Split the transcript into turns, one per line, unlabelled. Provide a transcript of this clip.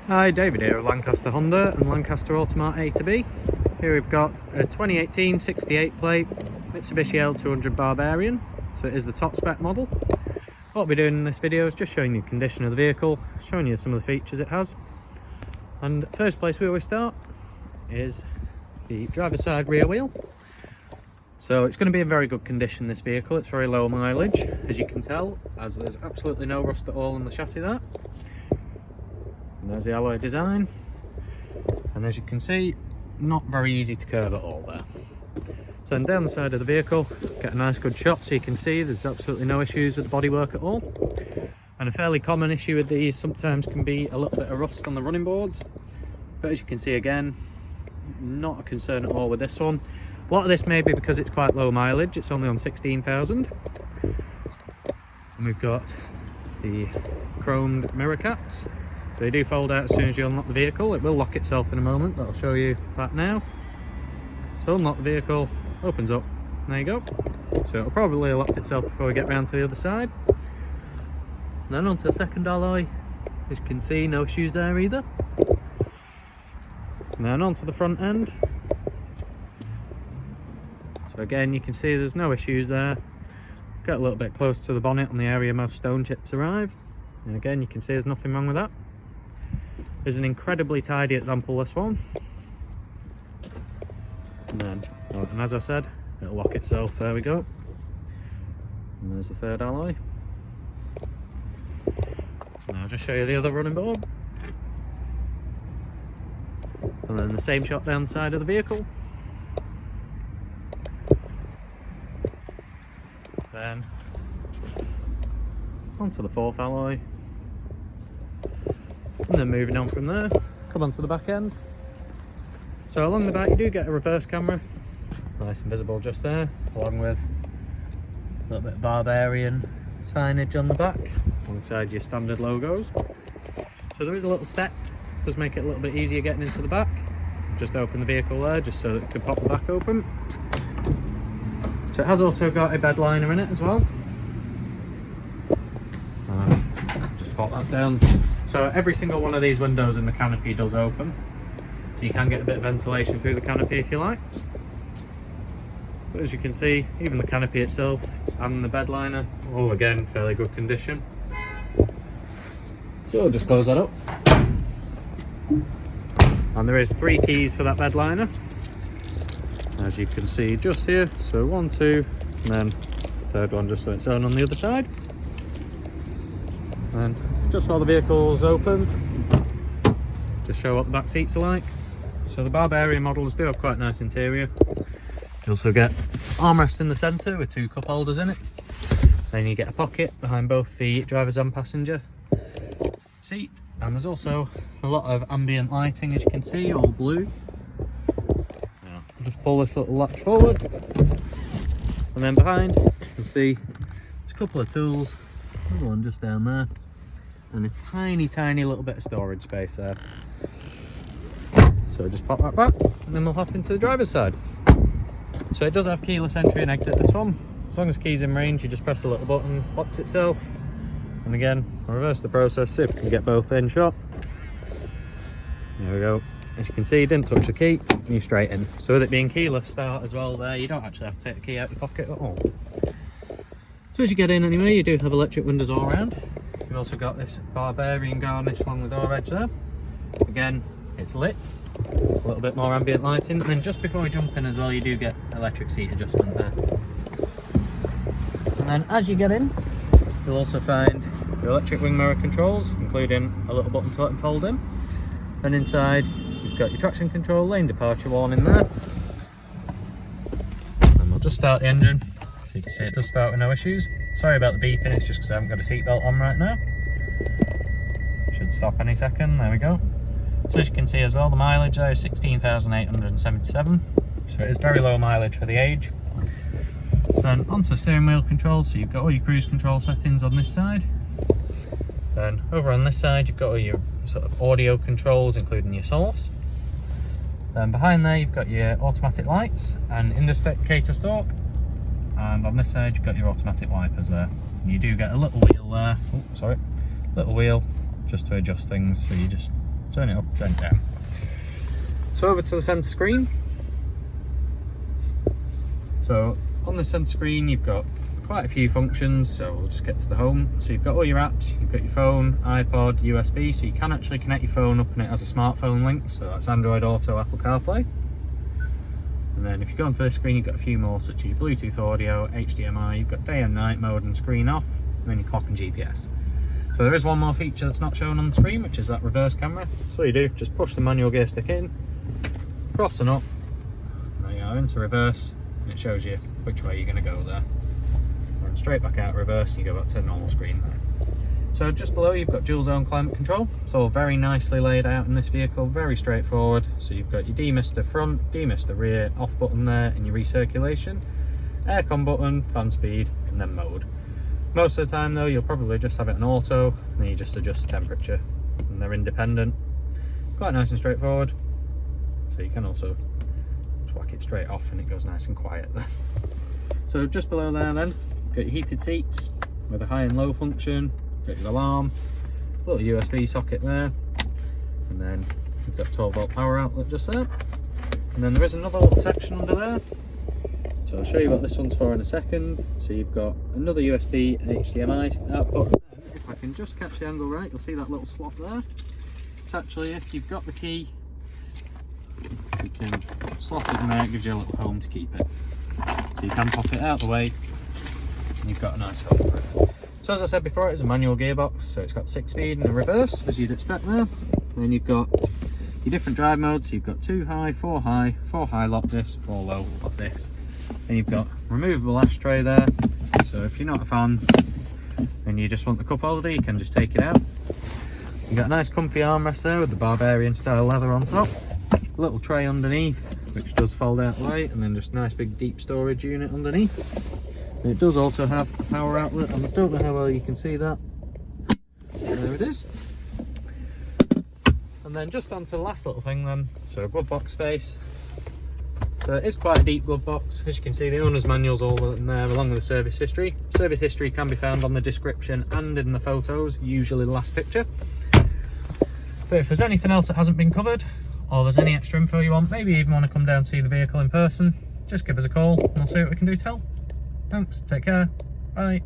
Hi, David here of Lancaster Honda and Lancaster Automart A2B. Here we've got a 2018 68 plate Mitsubishi L200 Barbarian, so it is the top spec model. What I'll be doing in this video is just showing you the condition of the vehicle, showing you some of the features it has. And first place we always start is the driver's side rear wheel. So it's going to be in very good condition, this vehicle. It's very low mileage, as you can tell, as there's absolutely no rust at all in the chassis there. And there's the alloy design, and as you can see, not very easy to curve at all there. So then down the side of the vehicle, get a nice good shot so you can see there's absolutely no issues with the bodywork at all. And a fairly common issue with these sometimes can be a little bit of rust on the running boards, but as you can see again, not a concern at all with this one. A lot of this may be because it's quite low mileage, it's only on 16,000. And we've got the chromed mirror caps. So they do fold out as soon as you unlock the vehicle. It will lock itself in a moment, but I'll show you that now. So unlock the vehicle, opens up, and there you go. So it'll probably have locked itself before we get round to the other side. And then onto the second alloy, as you can see, no issues there either. And then onto the front end. So again, you can see there's no issues there. Get a little bit close to the bonnet on the area most stone chips arrive. And again, you can see there's nothing wrong with that. There's an incredibly tidy example, this one. And then, and as I said, it'll lock itself, there we go. And there's the third alloy. Now I'll just show you the other running board. And then the same shot down the side of the vehicle. Then onto the fourth alloy. And then moving on from there, come onto the back end. So along the back you do get a reverse camera, nice and visible just there, along with a little bit of Barbarian signage on the back, alongside your standard logos. So there is a little step, does make it a little bit easier getting into the back. Just open the vehicle there, just so that it can pop the back open. So it has also got a bed liner in it as well. Just pop that down. So every single one of these windows in the canopy does open, so you can get a bit of ventilation through the canopy if you like. But as you can see, even the canopy itself and the bed liner, all again fairly good condition. So we'll just close that up. And there is 3 keys for that bed liner, as you can see just here. So 1, 2, and then third one just on its own on the other side. And just while the vehicle's open, just show what the back seats are like. So the Barbarian models do have quite a nice interior. You also get armrest in the centre with 2 cup holders in it. Then you get a pocket behind both the driver's and passenger seat. And there's also a lot of ambient lighting, as you can see, all blue. Now, I'll just pull this little latch forward. And then behind, you can see there's a couple of tools. Another one just down there. And a tiny little bit of storage space there. So just pop that back, and then we'll hop into the driver's side. So it does have keyless entry and exit, this one. As long as the key's in range, you just press the little button, locks itself. And again, I'll reverse the process, see if we can get both in shot. There we go. As you can see, didn't touch the key, and you're straight in. So with it being keyless start as well there, you don't actually have to take the key out of your pocket at all. So as you get in anyway, you do have electric windows all around. You've also got this Barbarian garnish along the door edge there. Again, it's lit, a little bit more ambient lighting. And then just before we jump in as well, you do get electric seat adjustment there. And then as you get in, you'll also find the electric wing mirror controls, including a little button to let them fold in. Then inside, you've got your traction control, lane departure warning there. And we'll just start the engine. So you can see it does start with no issues. Sorry about the beeping, it's just because I haven't got a seatbelt on right now. Should stop any second, there we go. So as you can see as well, the mileage there is 16,877. So it is very low mileage for the age. Then onto the steering wheel controls, so you've got all your cruise control settings on this side. Then over on this side, you've got all your sort of audio controls, including your source. Then behind there, you've got your automatic lights and indicator stalk. And on this side, you've got your automatic wipers there. And you do get a little wheel there, little wheel just to adjust things, so you just turn it up, turn it down. So over to the centre screen. So on the centre screen you've got quite a few functions, so we'll just get to the home. So you've got all your apps, you've got your phone, iPod, USB, so you can actually connect your phone up and it has a smartphone link, so that's Android Auto, Apple CarPlay. And then if you go onto this screen, you've got a few more, such as your Bluetooth audio, HDMI, you've got day and night mode and screen off, and then your clock and GPS. So there is one more feature that's not shown on the screen, which is that reverse camera. So you do, just push the manual gear stick in, cross and up, and there you are, into reverse, and it shows you which way you're going to go there. Run straight back out of reverse and you go back to the normal screen there. So just below you've got dual zone climate control. It's all very nicely laid out in this vehicle, very straightforward. So you've got your demister front, demister rear, off button there, and your recirculation, aircon button, fan speed, and then mode. Most of the time though, you'll probably just have it on auto, and then you just adjust the temperature, and they're independent. Quite nice and straightforward. So you can also just whack it straight off and it goes nice and quiet there. So just below there then, you've got your heated seats with a high and low function, got your alarm, little USB socket there, and then you've got a 12-volt power outlet just there. And then there is another little section under there. So I'll show you what this one's for in a second. So you've got another USB HDMI output. And if I can just catch the angle right, you'll see that little slot there. It's actually, if you've got the key, you can slot it in there, it gives you a little home to keep it. So you can pop it out of the way and you've got a nice home for it. So as I said before, it's a manual gearbox, so it's got 6-speed and a reverse, as you'd expect there. And then you've got your different drive modes. You've got 2 high, 4 high lock this, 4 low lock this. Then you've got removable ashtray there, so if you're not a fan and you just want the cup holder, you can just take it out. You've got a nice comfy armrest there with the Barbarian style leather on top. A little tray underneath, which does fold out the way, and then just a nice big deep storage unit underneath. And it does also have a power outlet, and I don't know how well you can see that. There it is. And then just onto the last little thing then, so a glove box space. So it is quite a deep glove box. As you can see, the owner's manual's all in there along with the service history. Service history can be found on the description and in the photos, usually the last picture. But if there's anything else that hasn't been covered, or there's any extra info you want, maybe even want to come down and see the vehicle in person, just give us a call and we'll see what we can do to help. Thanks, take care, bye.